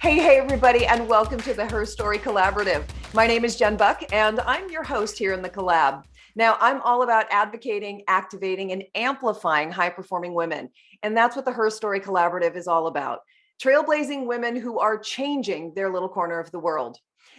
Hey, everybody, and welcome to the HERstory Collaborative. My name is Jen Buck, and I'm your host here in the collab. Now, I'm all about advocating, activating, and amplifying high-performing women, and that's what the HERstory Collaborative is all about. Trailblazing women who are changing their little corner of the world.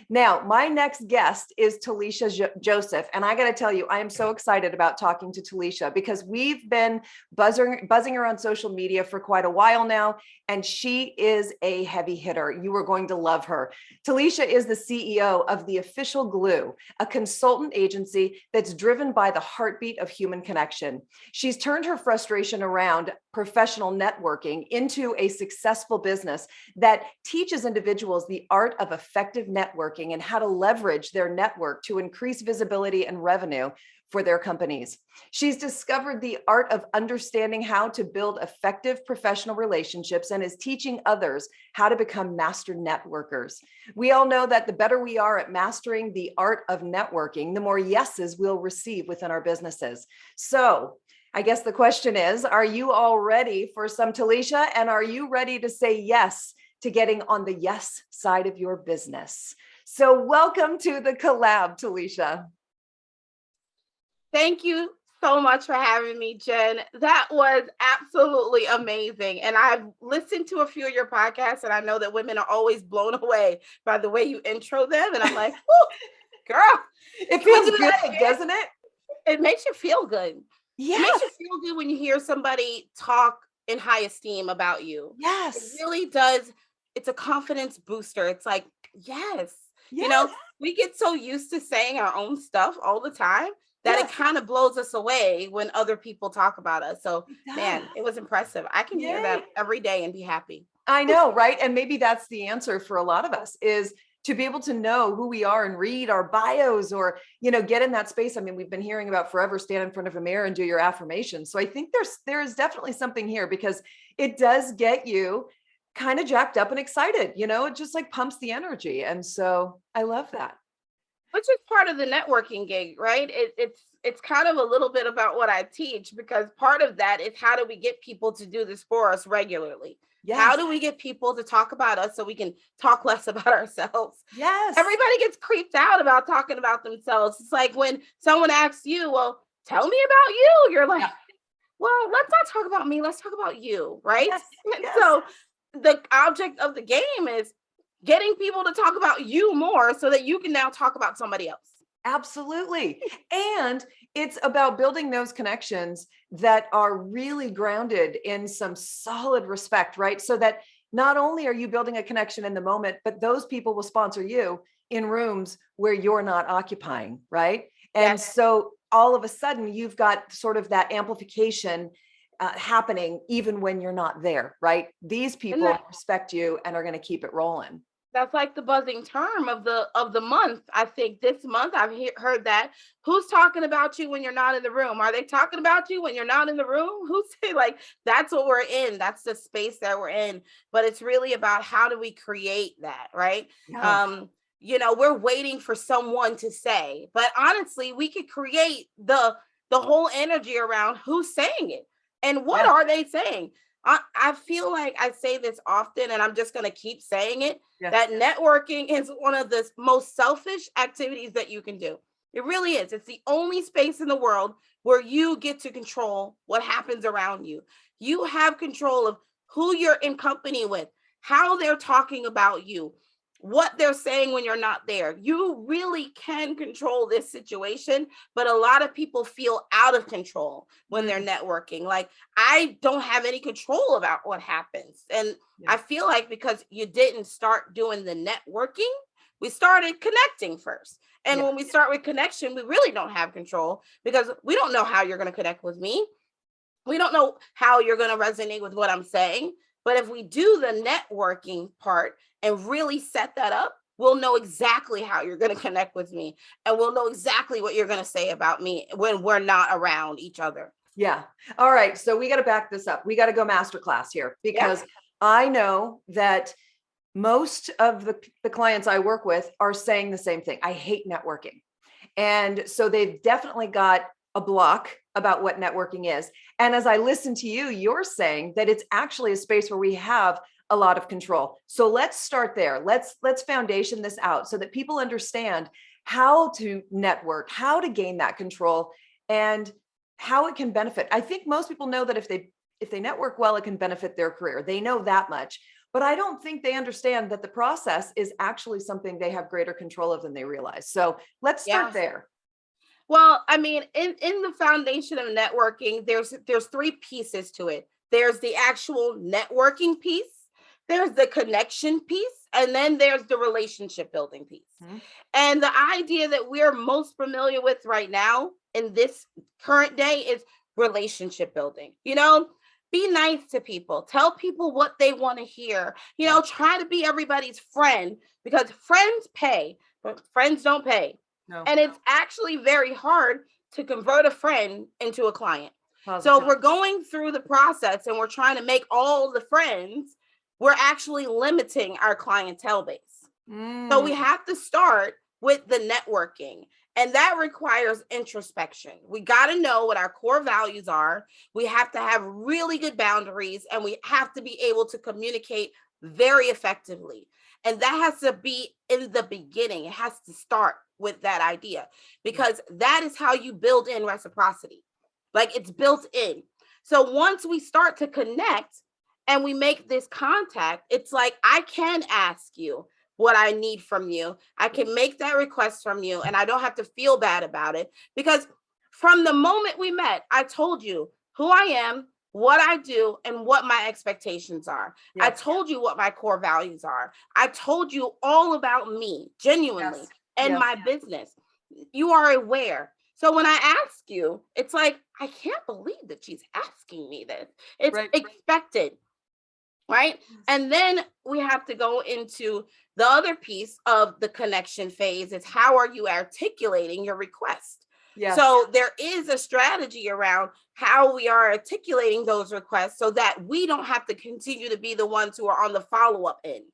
Now, my next guest is Tollisha Joseph, and I got to tell you, I am so excited about talking to Tollisha because we've been buzzing her on social media for quite a while now, and she is a heavy hitter. You are going to love her. Tollisha is the CEO of The Official Glue, a consultant agency that's driven by the heartbeat of human connection. She's turned her frustration around professional networking into a successful business that teaches individuals the art of effective networking and how to leverage their network to increase visibility and revenue for their companies. She's discovered the art of understanding how to build effective professional relationships and is teaching others how to become master networkers. We all know that the better we are at mastering the art of networking, the more yeses we'll receive within our businesses. So I guess the question is, are you all ready for some Tollisha? And are you ready to say yes to getting on the yes side of your business? So welcome to the collab, Tollisha. Thank you so much for having me, Jen. That was absolutely amazing. And I've listened to a few of your podcasts, and I know that women are always blown away by the way you intro them. And I'm like, girl, it feels good, doesn't it? It makes you feel good. Yes. It makes you feel good when you hear somebody talk in high esteem about you. Yes. It really does. It's a confidence booster. It's like, yes. You know, we get so used to saying our own stuff all the time that it kind of blows us away when other people talk about us. So, man, it was impressive. I can hear that every day and be happy. I know, right? And maybe that's the answer for a lot of us is to be able to know who we are and read our bios or, get in that space. I mean, we've been hearing about forever stand in front of a mirror and do your affirmations. So I think there is definitely something here because it does get you kind of jacked up and excited, it just like pumps the energy. And so I love that. Which is part of the networking gig, right? It's kind of a little bit about what I teach because part of that is how do we get people to do this for us regularly? Yes. How do we get people to talk about us so we can talk less about ourselves? Yes. Everybody gets creeped out about talking about themselves. It's like when someone asks you, well, tell me about you. You're like, well, let's not talk about me. Let's talk about you, right? Yes. Yes. So the object of the game is getting people to talk about you more so that you can now talk about somebody else. Absolutely. And it's about building those connections that are really grounded in some solid respect, right? So that not only are you building a connection in the moment, but those people will sponsor you in rooms where you're not occupying, right? And so all of a sudden you've got sort of that amplification happening even when you're not there, right? These people respect you and are going to keep it rolling. That's like the buzzing term of the month. I think this month I've heard that. Who's talking about you when you're not in the room? Are they talking about you when you're not in the room? Who's like, that's what we're in. That's the space that we're in. But it's really about how do we create that, right? Yeah. We're waiting for someone to say, but honestly, we could create the whole energy around who's saying it and what are they saying. I feel like I say this often, and I'm just going to keep saying it, that networking is one of the most selfish activities that you can do. It really is. It's the only space in the world where you get to control what happens around you. You have control of who you're in company with, how they're talking about you, what they're saying when you're not there. You really can control this situation, but a lot of people feel out of control when they're networking. Like, I don't have any control about what happens. And I feel like because you didn't start doing the networking, we started connecting first. And when we start with connection, we really don't have control because we don't know how you're going to connect with me. We don't know how you're going to resonate with what I'm saying. But if we do the networking part and really set that up, we'll know exactly how you're going to connect with me. And we'll know exactly what you're going to say about me when we're not around each other. Yeah. All right. So we got to back this up. We got to go masterclass here because I know that most of the clients I work with are saying the same thing. I hate networking. And so they've definitely got a block about what networking is. And as I listen to you, you're saying that it's actually a space where we have a lot of control. So let's start there. Let's foundation this out so that people understand how to network, how to gain that control, and how it can benefit. I think most people know that if they network well, it can benefit their career. They know that much. But I don't think they understand that the process is actually something they have greater control of than they realize. So let's start there. Well, I mean, in the foundation of networking, there's three pieces to it. There's the actual networking piece, there's the connection piece, and then there's the relationship building piece. Mm-hmm. And the idea that we're most familiar with right now in this current day is relationship building. Be nice to people, tell people what they want to hear, try to be everybody's friend, because friends pay, but friends don't pay. No. And it's actually very hard to convert a friend into a client. Positive. So if we're going through the process and we're trying to make all the friends, we're actually limiting our clientele base. So we have to start with the networking. And that requires introspection. We got to know what our core values are. We have to have really good boundaries, and we have to be able to communicate very effectively. And that has to be in the beginning. It has to start with that idea, because that is how you build in reciprocity. Like, it's built in. So once we start to connect and we make this contact, it's like, I can ask you what I need from you. I can make that request from you, and I don't have to feel bad about it, because from the moment we met, I told you who I am, what I do, and what my expectations are. Yes. I told you what my core values are. I told you all about me, genuinely, and my business. You are aware. So when I ask you, it's like, I can't believe that she's asking me this. It's expected. Right. And then we have to go into the other piece of the connection phase. Is how are you articulating your request? Yes. So there is a strategy around how we are articulating those requests so that we don't have to continue to be the ones who are on the follow-up end.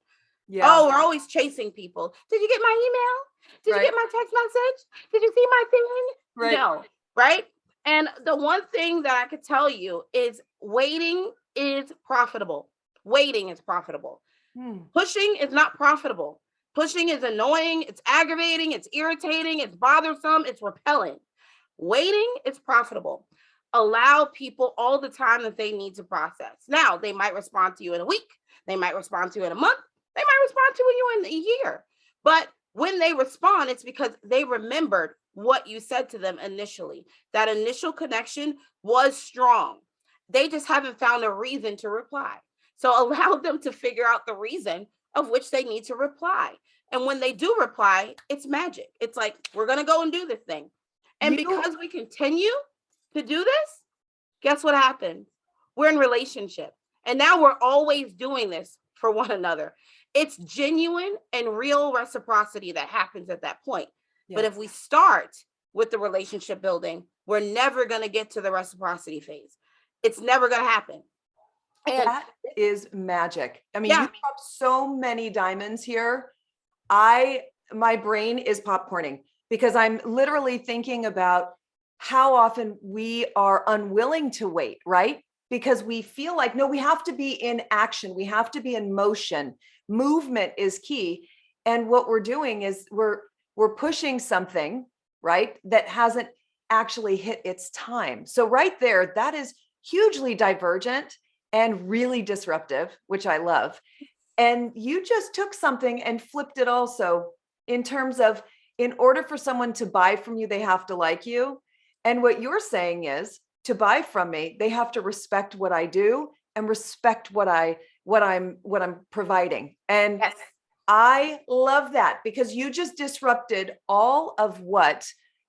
Yeah. Oh, we're always chasing people. Did you get my email? Did you get my text message? Did you see my thing? Right. No. Right. And the one thing that I could tell you is waiting is profitable. Waiting is profitable. Pushing is not profitable. Pushing is annoying. It's aggravating. It's irritating. It's bothersome. It's repellent. Waiting is profitable. Allow people all the time that they need to process. Now, they might respond to you in a week. They might respond to you in a month. They might respond to you in a year. But when they respond, it's because they remembered what you said to them initially. That initial connection was strong. They just haven't found a reason to reply. So allow them to figure out the reason of which they need to reply. And when they do reply, it's magic. It's like, we're going to go and do this thing. And because we continue to do this, guess what happens? We're in relationship. And now we're always doing this for one another. It's genuine and real reciprocity that happens at that point. Yes. But if we start with the relationship building, we're never going to get to the reciprocity phase. It's never going to happen. And that is magic. I mean, you dropped so many diamonds here. My brain is popcorning because I'm literally thinking about how often we are unwilling to wait, right? Because we feel like, no, we have to be in action. We have to be in motion. Movement is key. And what we're doing is we're pushing something, right, that hasn't actually hit its time. So right there, that is hugely divergent and really disruptive, which I love. And you just took something and flipped it also in terms of, in order for someone to buy from you, they have to like you. And what you're saying is, to buy from me, they have to respect what I do and respect what I'm providing. And yes. I love that, because you just disrupted all of what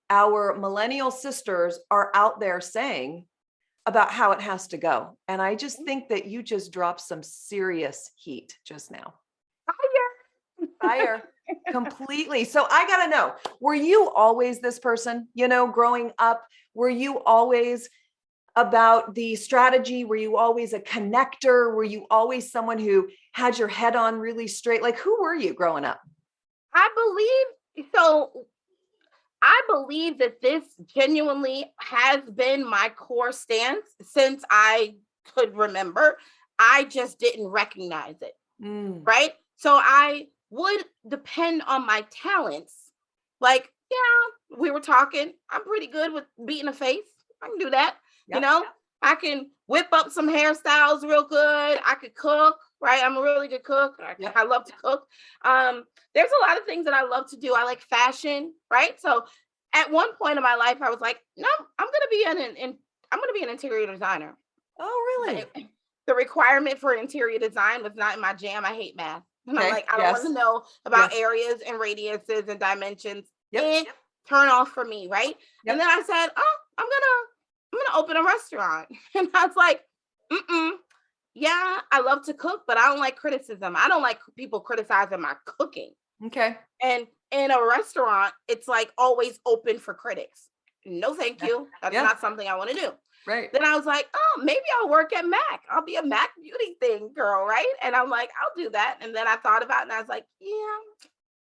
our millennial sisters are out there saying about how it has to go. And I just think that you just dropped some serious heat just now. Fire. Completely. So I got to know, were you always this person, growing up? Were you always about the strategy? Were you always a connector? Were you always someone who had your head on really straight? Like, who were you growing up? I believe that this genuinely has been my core stance since I could remember. I just didn't recognize it. Mm. Right. So I would depend on my talents. Like, yeah, we were talking. I'm pretty good with beating a face. I can do that. You Yep. know, I can whip up some hairstyles real good. I could cook, right? I'm a really good cook. Yep. I love to cook. There's a lot of things that I love to do. I like fashion, right? So at one point in my life, I was like, no, I'm gonna be I'm gonna be an interior designer. Oh, But really? the requirement for interior design was not in my jam. I hate math. And I'm Okay. like, I don't want Yes. to know about Yes. areas and radiuses and dimensions. Yep. Turn off for me, right? Yep. And then I said, oh, I'm gonna open a restaurant. And I was like, yeah, I love to cook, but I don't like criticism. I don't like people criticizing my cooking. Okay. And in a restaurant, it's like always open for critics. No, thank you. That's not something I want to do. Right. Then I was like, oh, maybe I'll work at Mac. I'll be a Mac beauty thing girl, right? And I'm like, I'll do that. And then I thought about it and I was like, yeah,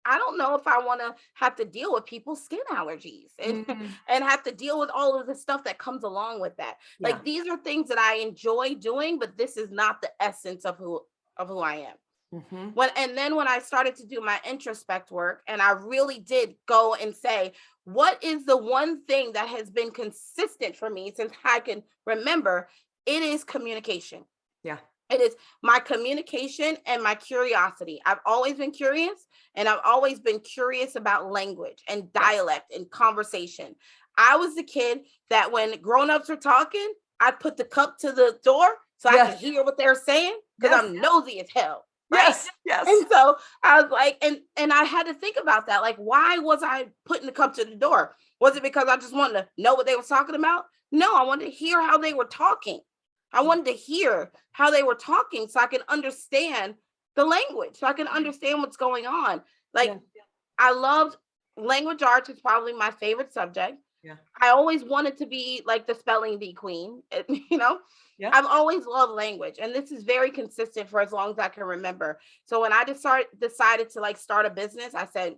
I don't know if I want to have to deal with people's skin allergies and, and have to deal with all of the stuff that comes along with that. Yeah. Like these are things that I enjoy doing, but this is not the essence of who I am. And then when I started to do my introspect work, and I really did go and say, what is the one thing that has been consistent for me since I can remember? It is communication. Yeah. It is my communication and my curiosity. I've always been curious, and I've always been curious about language and dialect and conversation. I was the kid that when grown-ups were talking, I'd put the cup to the door so I could hear what they're saying because I'm nosy as hell. Right? Yes. And so I was like, and I had to think about that. Like, why was I putting the cup to the door? Was it because I just wanted to know what they were talking about? No, I wanted to hear how they were talking. I wanted to hear how they were talking so I could understand the language, so I can understand what's going on. Like, I loved language arts. Is probably my favorite subject. Yeah. I always wanted to be like the spelling bee queen, you know? Yeah. I've always loved language, and this is very consistent for as long as I can remember. So when I decided to like start a business, I said,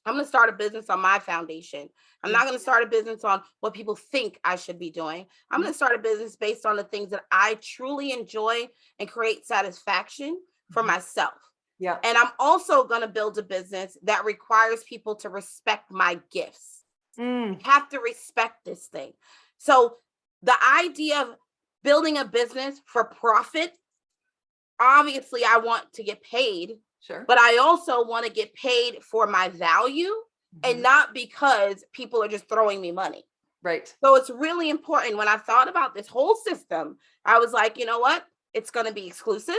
I'm going to start a business on my foundation. I'm not going to start a business on what people think I should be doing. I'm going to start a business based on the things that I truly enjoy and create satisfaction for myself. Yeah. And I'm also going to build a business that requires people to respect my gifts. You have to respect this thing. So the idea of building a business for profit, obviously I want to get paid. Sure. But I also want to get paid for my value and not because people are just throwing me money. Right. So it's really important. When I thought about this whole system, I was like, you know what? It's going to be exclusive.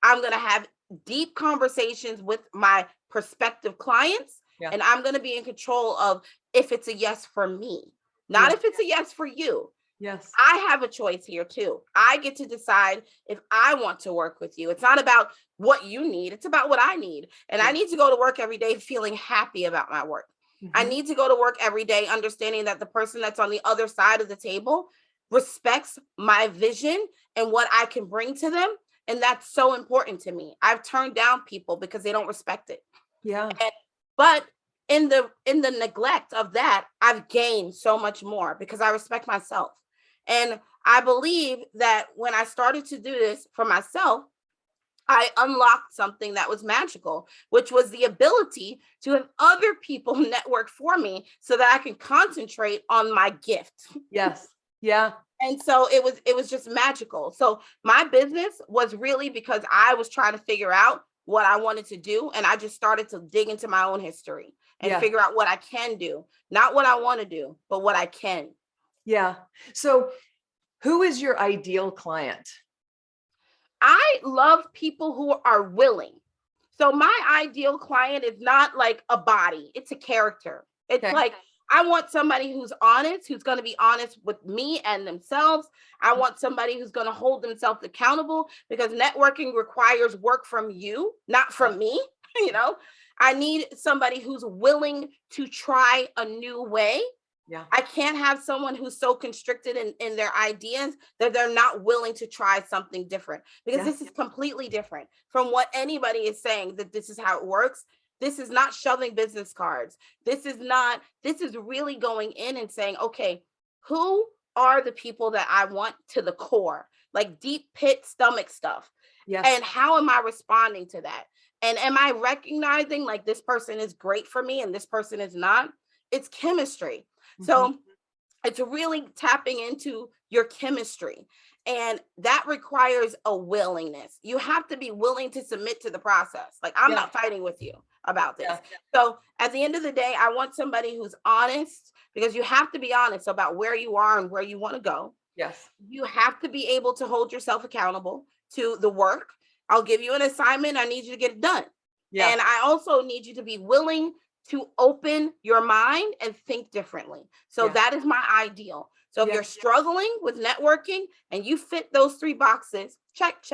I'm going to have deep conversations with my prospective clients. Yeah. And I'm going to be in control of if it's a yes for me, not if it's a yes for you. Yes. I have a choice here too. I get to decide if I want to work with you. It's not about what you need. It's about what I need. And I need to go to work every day feeling happy about my work. I need to go to work every day understanding that the person that's on the other side of the table respects my vision and what I can bring to them. And that's so important to me. I've turned down people because they don't respect it. Yeah. But in the neglect of that, I've gained so much more because I respect myself. And I believe that when I started to do this for myself, I unlocked something that was magical, which was the ability to have other people network for me so that I can concentrate on my gift. Yes. Yeah. And so it was just magical. So my business was really because I was trying to figure out what I wanted to do. And I just started to dig into my own history and figure out what I can do, not what I want to do, but what I can. Yeah. So who is your ideal client? I love people who are willing. So my ideal client is not like a body. It's a character. It's like, I want somebody who's honest, who's going to be honest with me and themselves. I want somebody who's going to hold themselves accountable because networking requires work from you, not from me. You know, I need somebody who's willing to try a new way. Yeah. I can't have someone who's so constricted in their ideas that they're not willing to try something different, because this is completely different from what anybody is saying that this is how it works. This is not shoving business cards. This is really going in and saying, okay, who are the people that I want to the core? like deep pit stomach stuff. Yes. And how am I responding to that? And am I recognizing like this person is great for me and this person is not? It's chemistry. Mm-hmm. So it's really tapping into your chemistry. And that requires a willingness. You have to be willing to submit to the process. Like, I'm not fighting with you about this. So at the end of the day, I want somebody who's honest, because you have to be honest about where you are and where you want to go. Yes. You have to be able to hold yourself accountable to the work. I'll give you an assignment. I need you to get it done. Yeah. And I also need you to be willing to open your mind and think differently. So that is my ideal. So if you're struggling with networking and you fit those 3 boxes, check.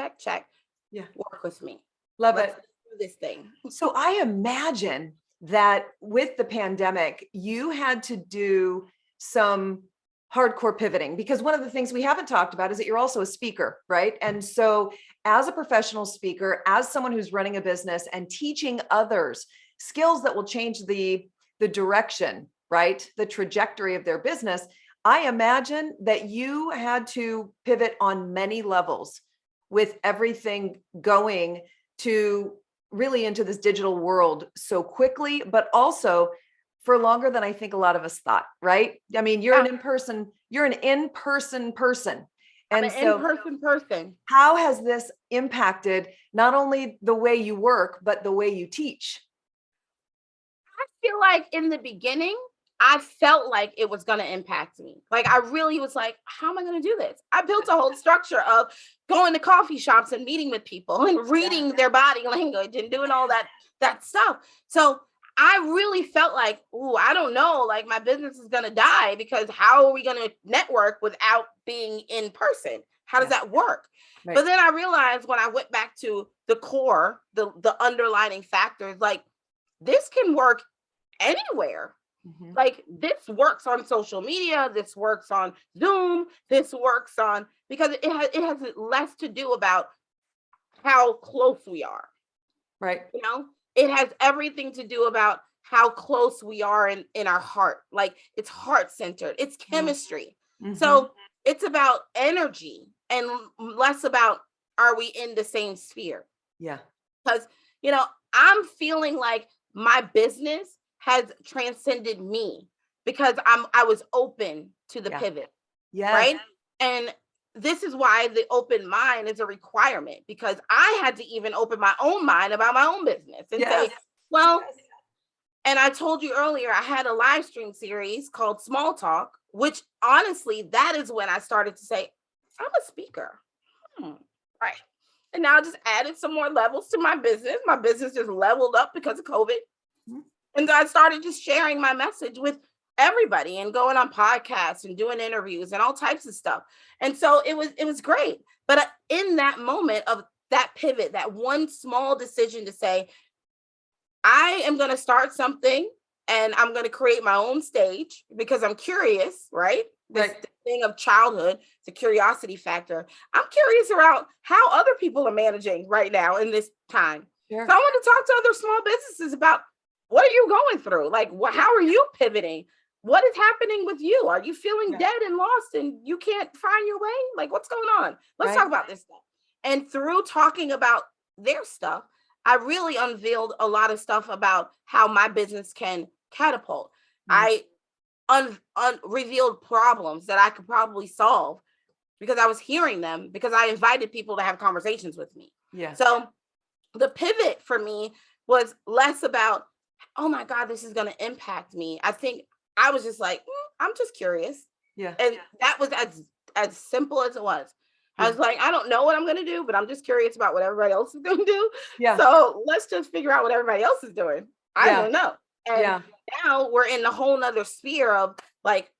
Yeah. Work with me. Let's do this thing. So I imagine that with the pandemic, you had to do some hardcore pivoting, because one of the things we haven't talked about is that you're also a speaker, right? And so as a professional speaker, as someone who's running a business and teaching others skills that will change the direction, right? The trajectory of their business, I imagine that you had to pivot on many levels with everything going to really into this digital world so quickly, but also for longer than I think a lot of us thought, right? I mean, you're an in-person person. And I'm an in-person person. How has this impacted not only the way you work, but the way you teach? I feel like in the beginning, I felt like it was going to impact me. Like, I really was like, how am I going to do this? I built a whole structure of going to coffee shops and meeting with people and reading their body language and doing all that stuff. So I really felt like, ooh, I don't know, like my business is going to die, because how are we going to network without being in person? How does that work? Right. But then I realized when I went back to the core, the underlining factors, like this can work anywhere. Mm-hmm. Like this works on social media, this works on Zoom, this works on, because it has less to do about how close we are. Right. You know, it has everything to do about how close we are in our heart. Like it's heart centered, it's chemistry. Mm-hmm. So it's about energy and less about, are we in the same sphere? Yeah. Because, you know, I'm feeling like my business has transcended me because I was open to the pivot. Yeah. Right. And this is why the open mind is a requirement, because I had to even open my own mind about my own business and say, well, and I told you earlier, I had a live stream series called Small Talk, which honestly, that is when I started to say, I'm a speaker. Right. And now I just added some more levels to my business. My business just leveled up because of COVID. Mm-hmm. And I started just sharing my message with everybody and going on podcasts and doing interviews and all types of stuff. And so it was great. But in that moment of that pivot, that one small decision to say, I am going to start something and I'm going to create my own stage because I'm curious, right? This thing of childhood, the curiosity factor. I'm curious about how other people are managing right now in this time. Sure. So I want to talk to other small businesses about, what are you going through? Like, how are you pivoting? What is happening with you? Are you feeling dead and lost and you can't find your way? Like, what's going on? Let's talk about this stuff. And through talking about their stuff, I really unveiled a lot of stuff about how my business can catapult. I revealed problems that I could probably solve because I was hearing them, because I invited people to have conversations with me. Yeah. So the pivot for me was less about, oh my God, this is going to impact me. I think I was just like, I'm just curious. Yeah. And that was as simple as it was. I was like, I don't know what I'm going to do, but I'm just curious about what everybody else is going to do. Yeah. So let's just figure out what everybody else is doing. I don't know. And now we're in a whole nother sphere of like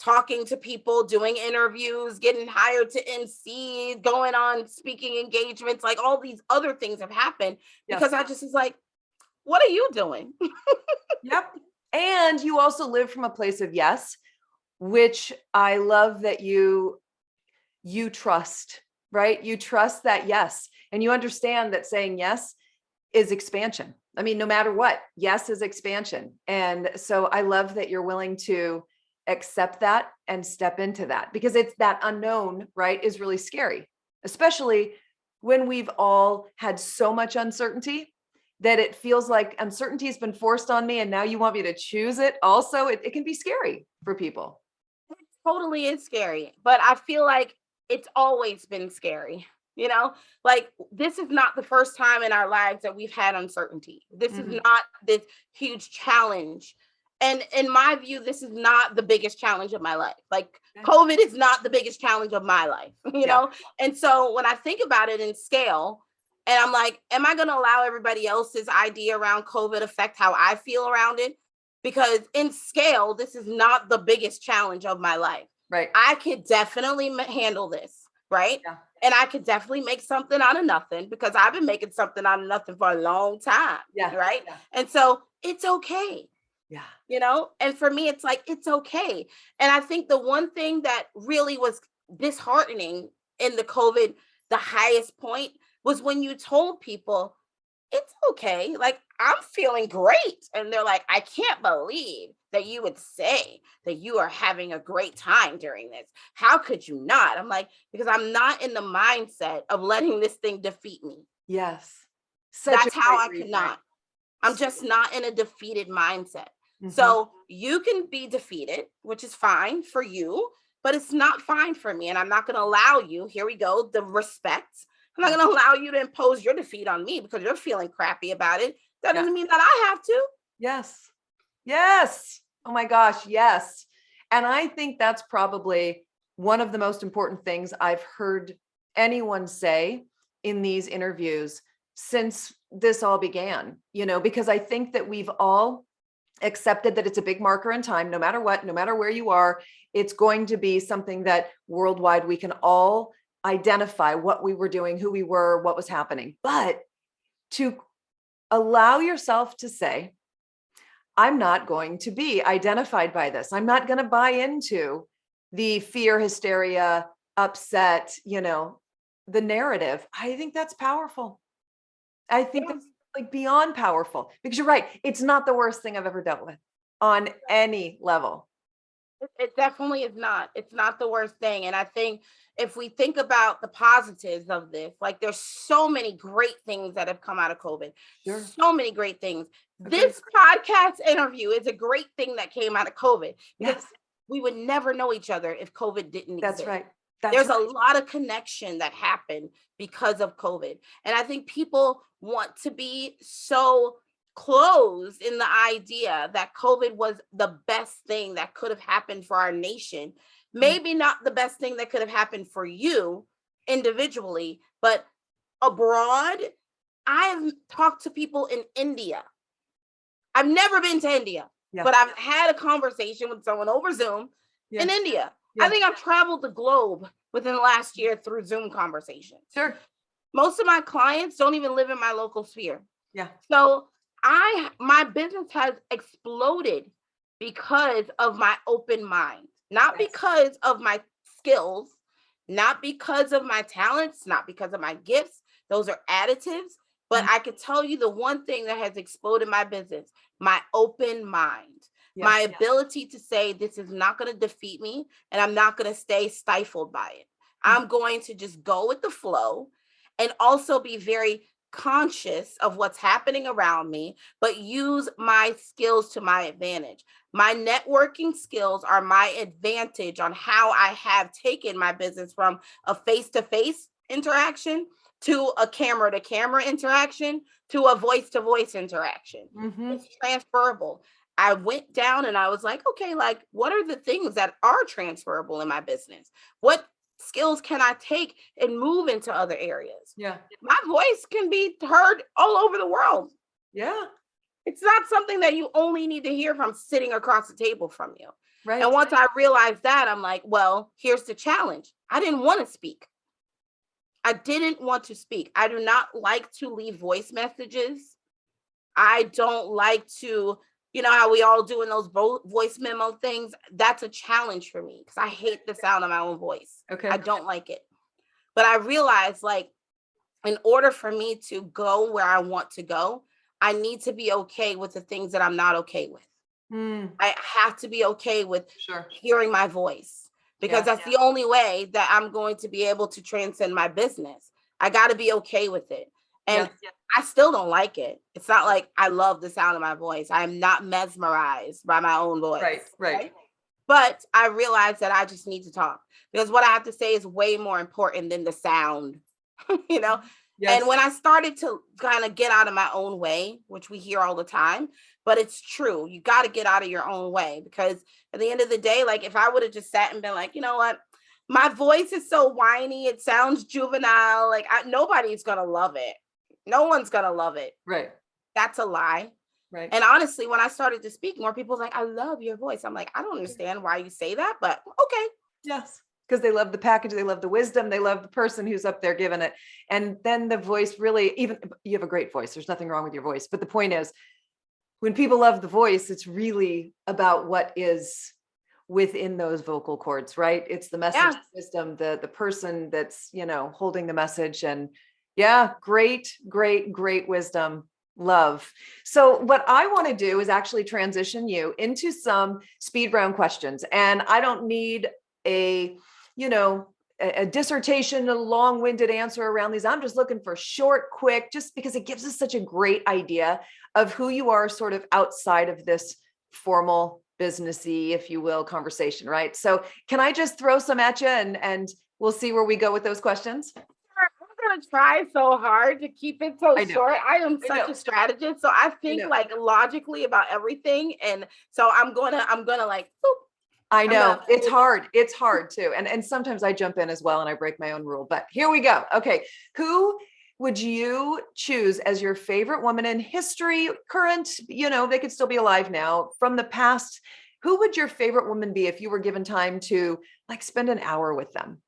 talking to people, doing interviews, getting hired to MC, going on speaking engagements, like all these other things have happened because I just was like, what are you doing? Yep. And you also live from a place of yes, which I love that you trust, right? You trust that yes. And you understand that saying yes is expansion. I mean, no matter what, yes is expansion. And so I love that you're willing to accept that and step into that, because it's that unknown, right, is really scary, especially when we've all had so much uncertainty that it feels like uncertainty has been forced on me and now you want me to choose it also. It can be scary for people. It totally is scary, but I feel like it's always been scary. Like this is not the first time in our lives that we've had uncertainty. This is not this huge challenge. And in my view, this is not the biggest challenge of my life. Like COVID is not the biggest challenge of my life, And so when I think about it in scale, and I'm like, am I going to allow everybody else's idea around COVID affect how I feel around it? Because in scale, this is not the biggest challenge of my life. Right. I could definitely handle this, right? Yeah. And I could definitely make something out of nothing, because I've been making something out of nothing for a long time. Yeah. Right. Yeah. And so it's okay. Yeah. And for me, it's like, it's okay. And I think the one thing that really was disheartening in the COVID, the highest point, was when you told people, it's okay. Like, I'm feeling great. And they're like, I can't believe that you would say that you are having a great time during this. How could you not? I'm like, because I'm not in the mindset of letting this thing defeat me. Yes. That's how I could not. I'm just not in a defeated mindset. So you can be defeated, which is fine for you, but it's not fine for me. And I'm not going to allow you, here we go, the respect. I'm not going to allow you to impose your defeat on me because you're feeling crappy about it. That doesn't mean that I have to. Yes. Yes. Oh my gosh. Yes. And I think that's probably one of the most important things I've heard anyone say in these interviews since this all began, because I think that we've all accepted that it's a big marker in time. No matter what, no matter where you are, it's going to be something that worldwide we can all identify what we were doing, who we were, what was happening. But to allow yourself to say, I'm not going to be identified by this. I'm not going to buy into the fear, hysteria, upset, the narrative. I think that's powerful. I think that's like beyond powerful, because you're right. It's not the worst thing I've ever dealt with on any level. It definitely is not. It's not the worst thing. And I think if we think about the positives of this, like there's so many great things that have come out of COVID. Sure. So many great things. Okay. This podcast interview is a great thing that came out of COVID, because we would never know each other if COVID didn't exist. That's right. There's a lot of connection that happened because of COVID. And I think people want to be so closed in the idea that COVID was the best thing that could have happened for our nation. Maybe not the best thing that could have happened for you individually, but abroad. I have talked to people in India. I've never been to India, but I've had a conversation with someone over Zoom in India. I think I've traveled the globe within the last year through Zoom conversations. Sure. Most of my clients don't even live in my local sphere. Yeah. So my business has exploded because of my open mind, not because of my skills, not because of my talents, not because of my gifts. Those are additives. But I could tell you the one thing that has exploded my business, my open mind. My ability to say, this is not going to defeat me, and I'm not going to stay stifled by it. I'm going to just go with the flow, and also be very conscious of what's happening around me, but use my skills to my advantage. My networking skills are my advantage on how I have taken my business from a face-to-face interaction to a camera-to-camera interaction to a voice-to-voice interaction. It's transferable. I went down and I was like, okay, like, what are the things that are transferable in my business? What skills can I take and move into other areas? Yeah. My voice can be heard all over the world. Yeah. It's not something that you only need to hear from sitting across the table from you. Right. And once I realized that, I'm like, well, here's the challenge. I didn't want to speak. I didn't want to speak. I do not like to leave voice messages. I don't like to, how we all do in those voice memo things. That's a challenge for me because I hate the sound of my own voice. Okay. I don't like it. But I realized, like, in order for me to go where I want to go, I need to be okay with the things that I'm not okay with. I have to be okay with hearing my voice, because that's the only way that I'm going to be able to transcend my business. I got to be okay with it. And I still don't like it. It's not like I love the sound of my voice. I'm not mesmerized by my own voice. Right. But I realize that I just need to talk, because what I have to say is way more important than the sound, you know? Yes. And when I started to kind of get out of my own way, which we hear all the time, but it's true, you got to get out of your own way, because at the end of the day, like if I would have just sat and been like, you know what, my voice is so whiny, it sounds juvenile, like nobody's going to love it. No one's going to love it. Right. That's a lie. Right. And honestly, when I started to speak, more people were like, I love your voice. I'm like, I don't understand why you say that, but okay. Yes. Because they love the package, they love the wisdom, they love the person who's up there giving it. And then the voice really, even you have a great voice. There's nothing wrong with your voice. But the point is, when people love the voice, it's really about what is within those vocal cords, right? It's the message system, the person that's, holding the message. And great wisdom. Love. So what I want to do is actually transition you into some speed round questions. And I don't need a dissertation, a long-winded answer around these. I'm just looking for short, quick, just because it gives us such a great idea of who you are sort of outside of this formal businessy, if you will, conversation, right? So can I just throw some at you and we'll see where we go with those questions? I'm gonna try so hard to keep it so short. I am such a strategist, so I think like logically about everything, and so I'm gonna like. Boop. I know it's hard too, and sometimes I jump in as well and I break my own rule. But here we go. Okay, who would you choose as your favorite woman in history? Current, they could still be alive now. From the past, who would your favorite woman be if you were given time to like spend an hour with them?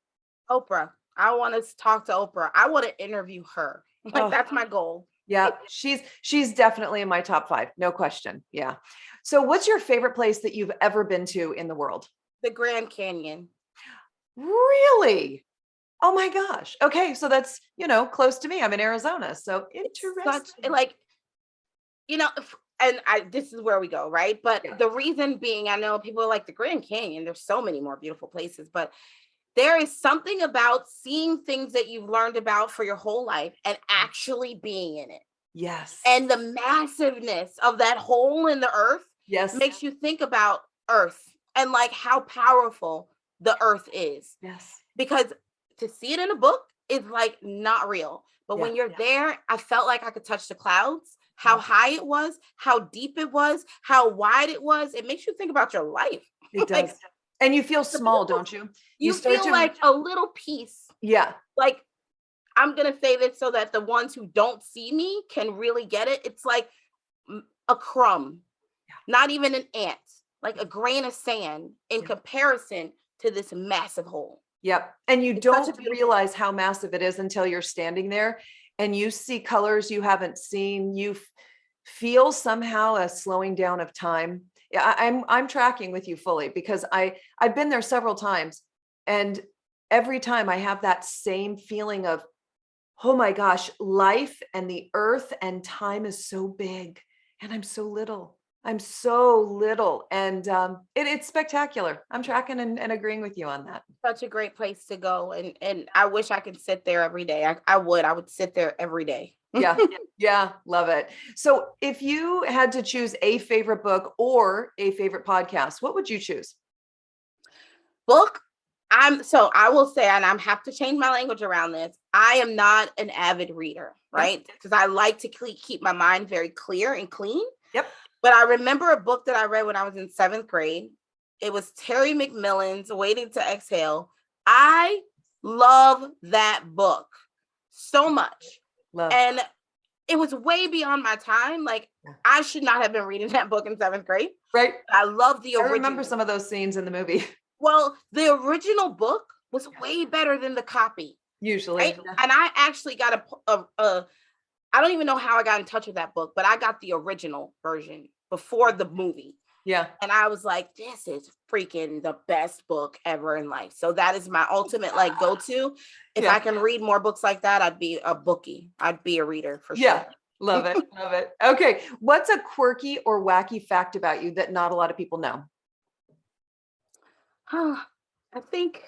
Oprah. I want to talk to Oprah. I want to interview her. That's my goal. Yeah, she's definitely in my top 5. No question. Yeah. So what's your favorite place that you've ever been to in the world? The Grand Canyon. Really? Oh my gosh. Okay. So that's, close to me. I'm in Arizona. So interesting. This is where we go, right? But the reason being, I know people are like the Grand Canyon. There's so many more beautiful places, but there is something about seeing things that you've learned about for your whole life and actually being in it. Yes. And the massiveness of that hole in the earth makes you think about Earth and like how powerful the earth is. Yes. Because to see it in a book is like not real. But when you're there, I felt like I could touch the clouds, how high it was, how deep it was, how wide it was. It makes you think about your life. It does. And you feel small, don't you? You feel like a little piece. Yeah. Like, I'm going to say this so that the ones who don't see me can really get it. It's like a crumb, not even an ant, like a grain of sand in comparison to this massive hole. Yep. And you don't realize how massive it is until you're standing there and you see colors you haven't seen. You feel somehow a slowing down of time. Yeah, I'm tracking with you fully because I've been there several times, and every time I have that same feeling of, oh my gosh, life and the earth and time is so big and I'm so little. And it's spectacular. I'm tracking and agreeing with you on that. Such a great place to go. And I wish I could sit there every day. I would sit there every day. Yeah. Love it. So if you had to choose a favorite book or a favorite podcast, what would you choose? Book. I will say, and I'm have to change my language around this. I am not an avid reader, right? Because I like to keep my mind very clear and clean. Yep. But I remember a book that I read when I was in 7th grade. It was Terry McMillan's Waiting to Exhale. I love that book so much. And it was way beyond my time. Like, I should not have been reading that book in 7th grade. Right. I love the original. I remember some of those scenes in the movie. Well, the original book was way better than the copy. Usually. Right? Yeah. And I actually got I don't even know how I got in touch with that book, but I got the original version before the movie. Yeah. And I was like, this is freaking the best book ever in life. So that is my ultimate go-to. If I can read more books like that, I'd be a bookie. I'd be a reader for sure. Love it. Love it. Okay. What's a quirky or wacky fact about you that not a lot of people know? I think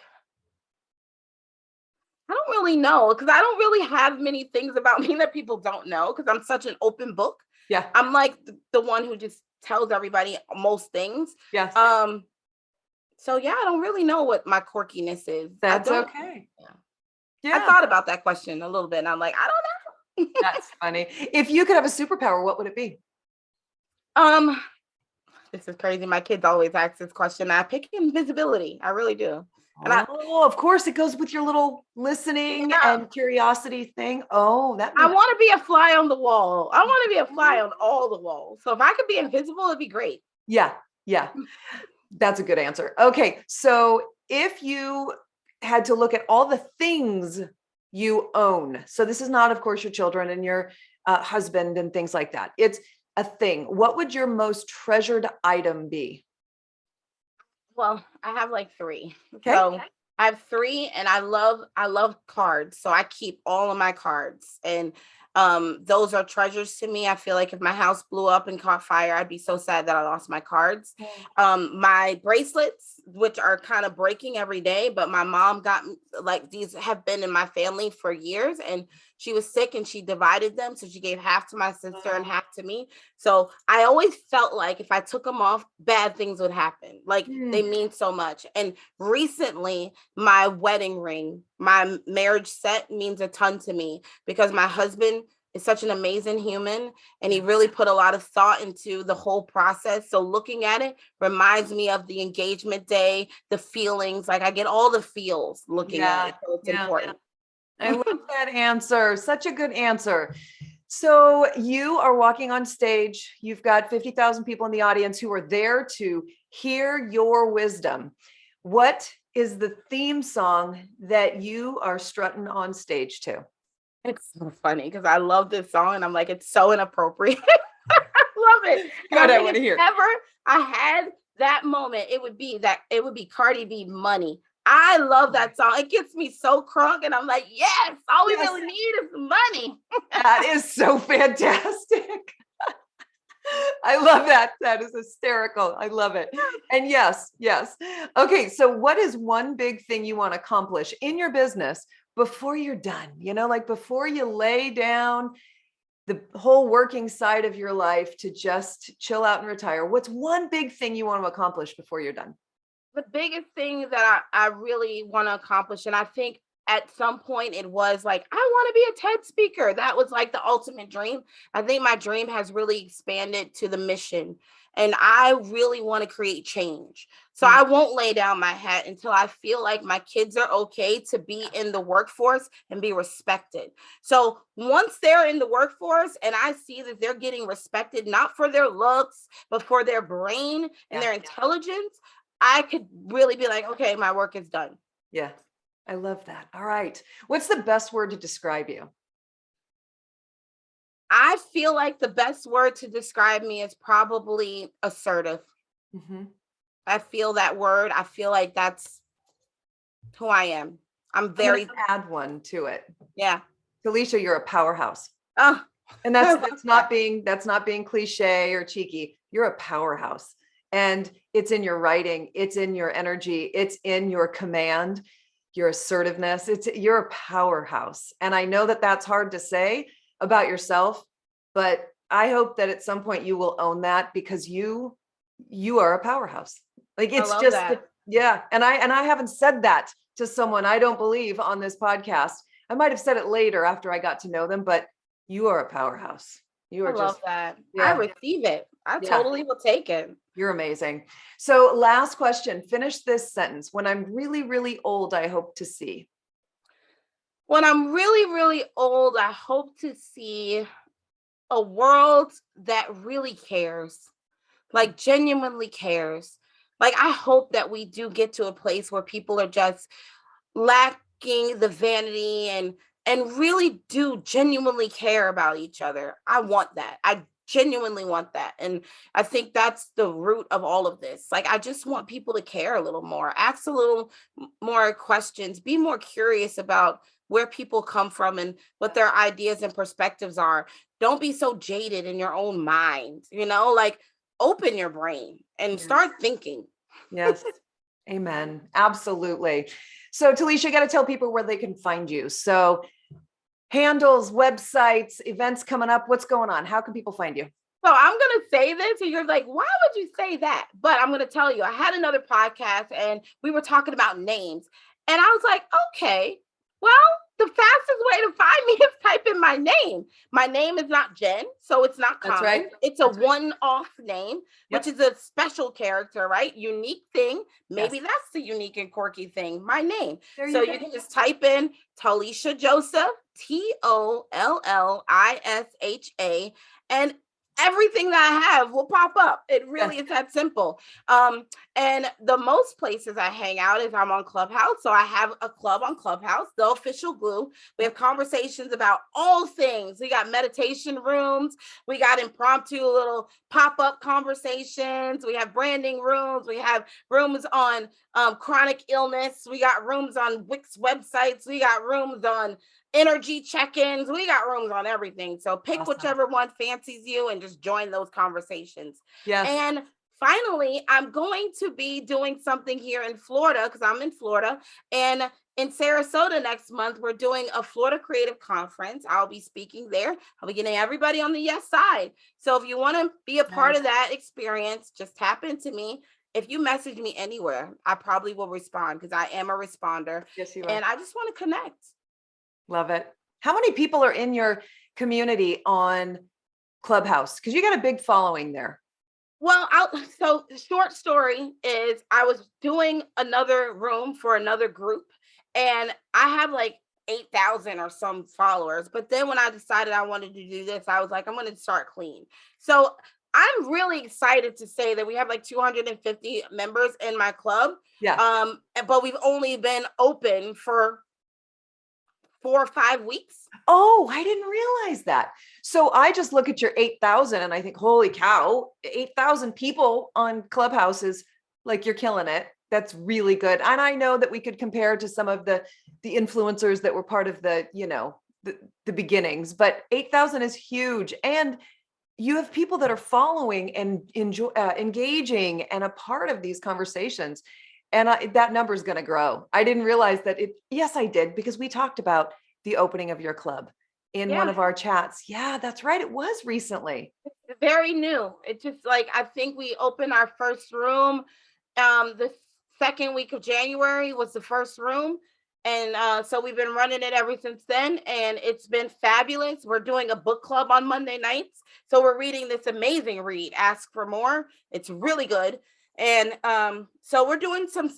I don't really know because I don't really have many things about me that people don't know because I'm such an open book. Yeah. I'm like the one who just tells everybody most things. Yes. So yeah, I don't really know what my quirkiness is. That's okay. Yeah. I Yeah. thought about that question a little bit and I'm like, I don't know. That's funny. If you could have a superpower, what would it be? Um, this is crazy. My kids always ask this question. I pick invisibility. I really do. And Of course, it goes with your little listening and curiosity thing. Oh, that I makes want to be a fly on the wall. I want to be a fly on all the walls. So if I could be invisible, it'd be great. Yeah. Yeah. That's a good answer. Okay. So if you had to look at all the things you own, so this is not, of course, your children and your husband and things like that. It's a thing. What would your most treasured item be? Well, I have like three. Okay. So I have three and I love cards. So I keep all of my cards and those are treasures to me. I feel like if my house blew up and caught fire, I'd be so sad that I lost my cards. My bracelets, which are kind of breaking every day, but my mom got like these have been in my family for years and she was sick and she divided them. So she gave half to my sister and half to me. So I always felt like if I took them off, bad things would happen. Like they mean so much. And recently, my wedding ring, my marriage set means a ton to me because my husband is such an amazing human and he really put a lot of thought into the whole process. So looking at it reminds me of the engagement day, the feelings, like I get all the feels looking at it. So it's important. I love that answer. Such a good answer. So you are walking on stage. You've got 50,000 people in the audience who are there to hear your wisdom. What is the theme song that you are strutting on stage to? It's so funny because I love this song and I'm like, it's so inappropriate. I love it. Good, I want to hear. Ever I had that moment, it would be Cardi B Money. I love that song. It gets me so crunk and I'm like, yes, all we really need is money. That is so fantastic. I love that. That is hysterical. I love it. And yes. Okay. So what is one big thing you want to accomplish in your business before you're done? Like before you lay down the whole working side of your life to just chill out and retire. What's one big thing you want to accomplish before you're done? The biggest thing that I really want to accomplish, and I think at some point it was like, I want to be a TED speaker. That was like the ultimate dream. I think my dream has really expanded to the mission. And I really want to create change. So I won't lay down my hat until I feel like my kids are okay to be in the workforce and be respected. So once they're in the workforce and I see that they're getting respected, not for their looks, but for their brain and their intelligence, I could really be like, okay, my work is done. Yeah. I love that. All right. What's the best word to describe you? I feel like the best word to describe me is probably assertive. I feel that word. I feel like that's who I am. I'm very add one to it. Yeah. Tollisha, you're a powerhouse. Oh, and that's not being cliche or cheeky. You're a powerhouse. And it's in your writing, it's in your energy, it's in your command, your assertiveness. You're a powerhouse. And I know that that's hard to say about yourself, but I hope that at some point you will own that because you are a powerhouse. Like it's just that. Yeah. And I haven't said that to someone I don't believe on this podcast. I might have said it later after I got to know them, but you are a powerhouse. You are love that. Yeah. I receive it. I totally will take it. You're amazing. So last question, finish this sentence. When I'm really, really old, I hope to see. When I'm really, really old, I hope to see a world that really cares, like genuinely cares. Like I hope that we do get to a place where people are just lacking the vanity and really do genuinely care about each other. I want that. I genuinely want that. And I think that's the root of all of this. Like, I just want people to care a little more, ask a little more questions, be more curious about where people come from and what their ideas and perspectives are. Don't be so jaded in your own mind, like open your brain and start thinking. Yes. Amen. Absolutely. So Tollisha, you got to tell people where they can find you. So handles, websites, events coming up. What's going on? How can people find you? So I'm going to say this and you're like, why would you say that? But I'm going to tell you, I had another podcast and we were talking about names. And I was like, okay, well, the fastest way to find me is type in my name. My name is not Jen, so it's not common. Right. It's a one-off name, which is a special character, right? Unique thing. Maybe that's the unique and quirky thing, my name. So you can just type in Tollisha Joseph, Tollisha, and everything that I have will pop up. It really is that simple. And the most places I hang out is I'm on Clubhouse. So I have a club on Clubhouse, the official glue. We have conversations about all things. We got meditation rooms. We got impromptu little pop-up conversations. We have branding rooms. We have rooms on chronic illness. We got rooms on Wix websites. We got rooms on energy check-ins. We got rooms on everything. So pick whichever one fancies you and just join those conversations. Yes. And finally, I'm going to be doing something here in Florida because I'm in Florida. And in Sarasota next month, we're doing a Florida Creative Conference. I'll be speaking there. I'll be getting everybody on the yes side. So if you want to be a part of that experience, just tap into me. If you message me anywhere, I probably will respond because I am a responder. Yes, you are. And I just want to connect. Love it. How many people are in your community on Clubhouse? Because you got a big following there. Well, so the short story is I was doing another room for another group and I have like 8,000 or some followers. But then when I decided I wanted to do this, I was like, I'm going to start clean. So I'm really excited to say that we have like 250 members in my club. Yeah. But we've only been open for 4 or 5 weeks. Oh, I didn't realize that. So I just look at your 8,000 and I think, holy cow, 8,000 people on Clubhouses, like you're killing it. That's really good. And I know that we could compare to some of the influencers that were part of the, the beginnings, but 8,000 is huge. And you have people that are following and engaging and a part of these conversations. And that number is going to grow. I didn't realize that yes, I did, because we talked about the opening of your club in one of our chats. Yeah, that's right. It was recently. It's very new. It's just like, I think we opened our first room. The second week of January was the first room. And so we've been running it ever since then. And it's been fabulous. We're doing a book club on Monday nights. So we're reading this amazing read, Ask for More. It's really good. And so we're doing some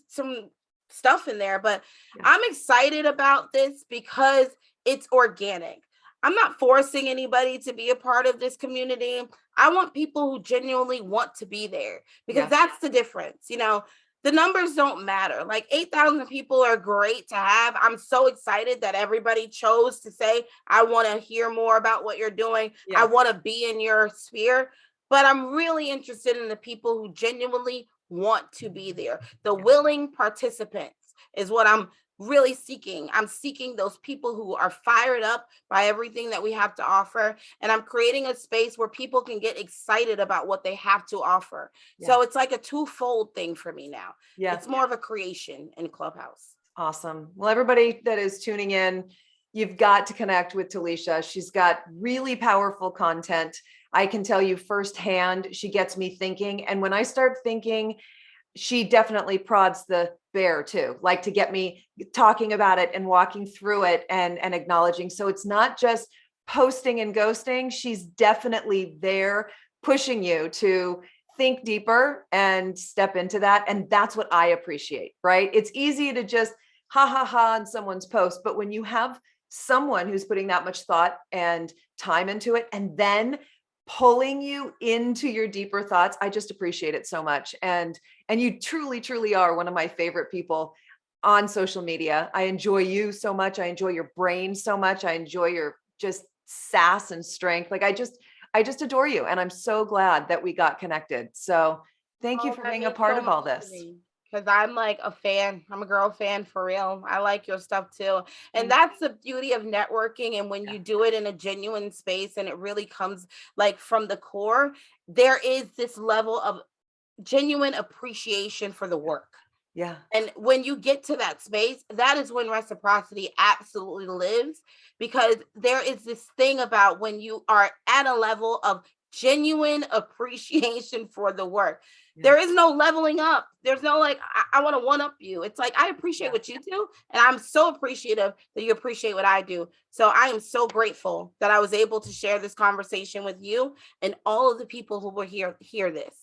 stuff in there, but I'm excited about this because it's organic. I'm not forcing anybody to be a part of this community. I want people who genuinely want to be there because that's the difference. The numbers don't matter. Like 8,000 people are great to have. I'm so excited that everybody chose to say, I want to hear more about what you're doing. I want to be in your sphere. But I'm really interested in the people who genuinely want to be there. The willing participants is what I'm really seeking. I'm seeking those people who are fired up by everything that we have to offer. And I'm creating a space where people can get excited about what they have to offer. So it's like a twofold thing for me now. It's more of a creation in Clubhouse. Awesome. Well, everybody that is tuning in, you've got to connect with Tollisha. She's got really powerful content. I can tell you firsthand, she gets me thinking. And when I start thinking, she definitely prods the bear too, like to get me talking about it and walking through it and acknowledging. So it's not just posting and ghosting. She's definitely there pushing you to think deeper and step into that. And that's what I appreciate, right? It's easy to just ha ha ha on someone's post, but when you have someone who's putting that much thought and time into it and then pulling you into your deeper thoughts, I just appreciate it so much. And you truly, truly are one of my favorite people on social media. I enjoy you so much. I enjoy your brain so much. I enjoy your just sass and strength. Like I just adore you. And I'm so glad that we got connected. So thank you for being a part of all this. because I'm like a fan. I'm a girl fan for real. I like your stuff too. And Mm. that's the beauty of networking. And when you do it in a genuine space and it really comes like from the core, there is this level of genuine appreciation for the work. Yeah. And when you get to that space, that is when reciprocity absolutely lives, because there is this thing about when you are at a level of genuine appreciation for the work. There is no leveling up. There's no like, I want to one up you. It's like, I appreciate what you do. And I'm so appreciative that you appreciate what I do. So I am so grateful that I was able to share this conversation with you and all of the people who will hear this.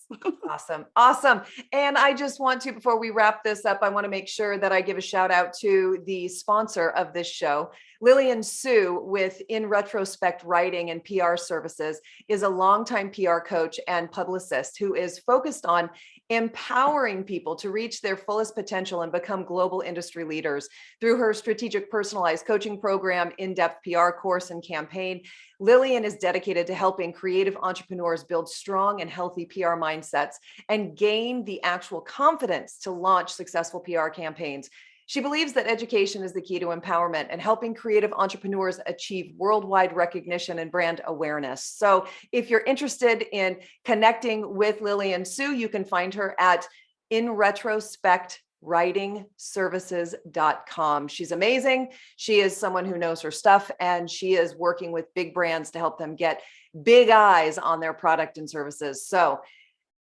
Awesome. Awesome. And I just want to, before we wrap this up, I want to make sure that I give a shout out to the sponsor of this show. Lillian Sue with In Retrospect Writing and PR Services is a longtime PR coach and publicist who is focused on empowering people to reach their fullest potential and become global industry leaders. Through her strategic personalized coaching program, in-depth PR course and campaign, Lillian is dedicated to helping creative entrepreneurs build strong and healthy PR mindsets and gain the actual confidence to launch successful PR campaigns. She believes that education is the key to empowerment and helping creative entrepreneurs achieve worldwide recognition and brand awareness. So if you're interested in connecting with Lillian Sue, you can find her at inretrospectwritingservices.com. She's amazing. She is someone who knows her stuff, and she is working with big brands to help them get big eyes on their product and services. So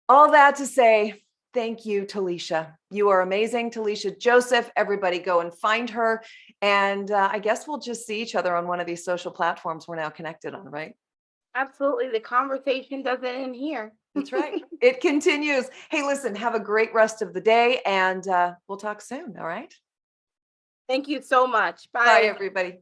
all that to say, thank you, Tollisha. You are amazing. Tollisha Joseph, everybody go and find her. And I guess we'll just see each other on one of these social platforms we're now connected on, right? Absolutely. The conversation doesn't end here. That's right. It continues. Hey, listen, have a great rest of the day, and we'll talk soon. All right. Thank you so much. Bye, everybody.